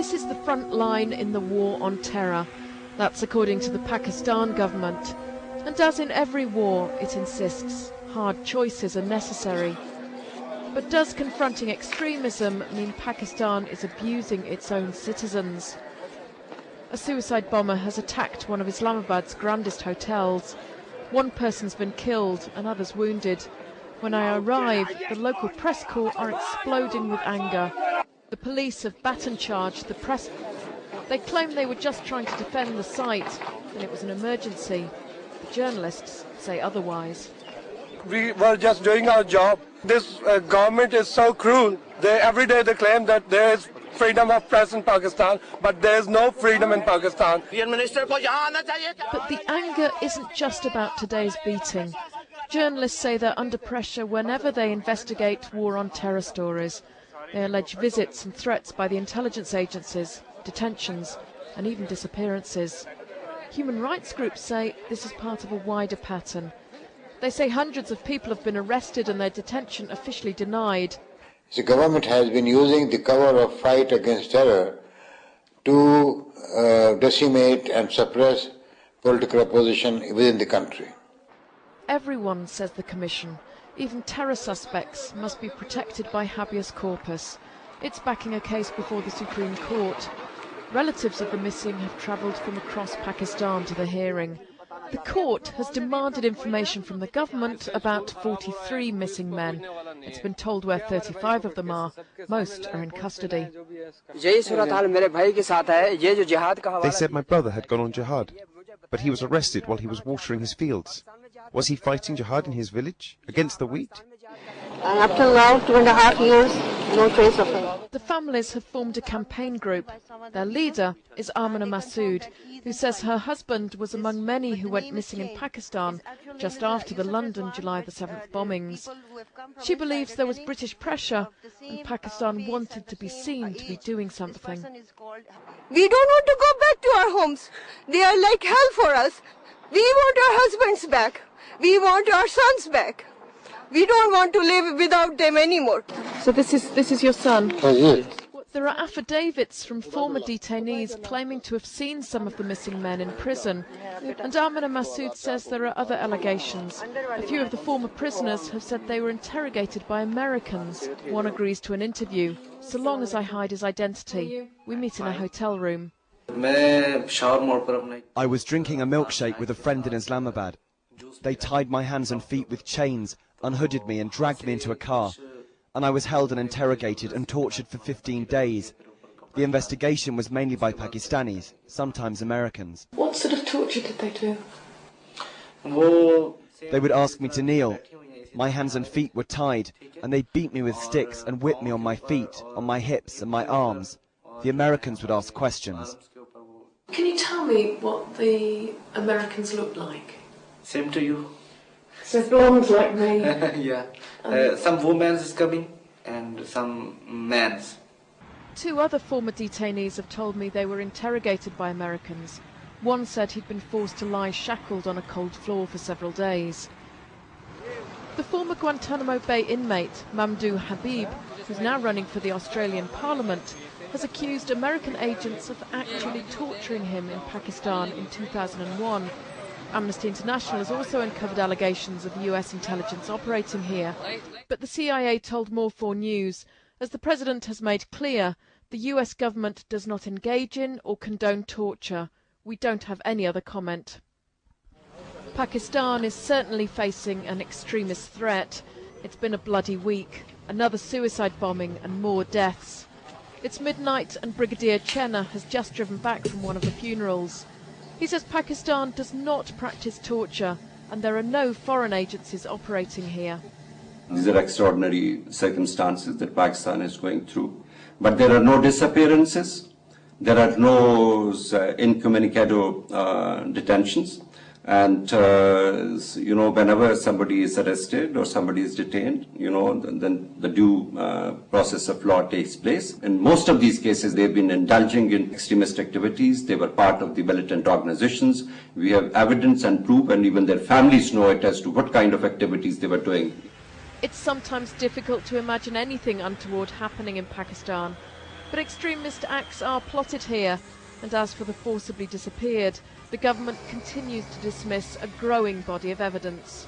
This is the front line in the war on terror. That's according to the Pakistan government. And as in every war, it insists hard choices are necessary. But does confronting extremism mean Pakistan is abusing its own citizens? A suicide bomber has attacked one of Islamabad's grandest hotels. One person's been killed and others wounded. When I arrive, the local press corps are exploding with anger. The police have baton-charged the press. They claim they were just trying to defend the site and it was an emergency. The journalists say otherwise. We were just doing our job. This government is so cruel. Every day they claim that there is freedom of press in Pakistan, but there is no freedom in Pakistan. But the anger isn't just about today's beating. Journalists say they're under pressure whenever they investigate war on terror stories. They allege visits and threats by the intelligence agencies, detentions, and even disappearances. Human rights groups say this is part of a wider pattern. They say hundreds of people have been arrested and their detention officially denied. The government has been using the cover of fight against terror to decimate and suppress political opposition within the country. Everyone, says the Commission, even terror suspects, must be protected by habeas corpus. It's backing a case before the Supreme Court. Relatives of the missing have travelled from across Pakistan to the hearing. The court has demanded information from the government about 43 missing men. It's been told where 35 of them are. Most are in custody. They said my brother had gone on jihad, but he was arrested while he was watering his fields. Was he fighting jihad in his village, against the wheat? Up till now, 2.5 years, no trace of him. The families have formed a campaign group. Their leader is Amina Massoud, who says her husband was among many who went missing in Pakistan just after the London July the 7th bombings. She believes there was British pressure and Pakistan wanted to be seen to be doing something. We don't want to go back to our homes. They are like hell for us. We want our husbands back. We want our sons back. We don't want to live without them anymore. So this is your son? Yes. There are affidavits from former detainees claiming to have seen some of the missing men in prison. And Amina Massoud says there are other allegations. A few of the former prisoners have said they were interrogated by Americans. One agrees to an interview, so long as I hide his identity. We meet in a hotel room. I was drinking a milkshake with a friend in Islamabad. They tied my hands and feet with chains, unhooded me and dragged me into a car. And I was held and interrogated and tortured for 15 days. The investigation was mainly by Pakistanis, sometimes Americans. What sort of torture did they do? They would ask me to kneel. My hands and feet were tied, and they beat me with sticks and whipped me on my feet, on my hips and my arms. The Americans would ask questions. Can you tell me what the Americans looked like? Same to you. So blonde like me? Yeah. Some women is coming and some men's. Two other former detainees have told me they were interrogated by Americans. One said he'd been forced to lie shackled on a cold floor for several days. The former Guantanamo Bay inmate, Mamdouh Habib, who's now running for the Australian Parliament, has accused American agents of actually torturing him in Pakistan in 2001. Amnesty International has also uncovered allegations of US intelligence operating here. But the CIA told More 4 News, as the president has made clear, the US government does not engage in or condone torture. We don't have any other comment. Pakistan is certainly facing an extremist threat. It's been a bloody week, another suicide bombing and more deaths. It's midnight and Brigadier Chenna has just driven back from one of the funerals. He says Pakistan does not practice torture and there are no foreign agencies operating here. These are extraordinary circumstances that Pakistan is going through. But there are no disappearances, there are no incommunicado detentions. And, whenever somebody is arrested or somebody is detained, then the due process of law takes place. In most of these cases, they've been indulging in extremist activities. They were part of the militant organizations. We have evidence and proof, and even their families know it as to what kind of activities they were doing. It's sometimes difficult to imagine anything untoward happening in Pakistan. But extremist acts are plotted here, and as for the forcibly disappeared, the government continues to dismiss a growing body of evidence.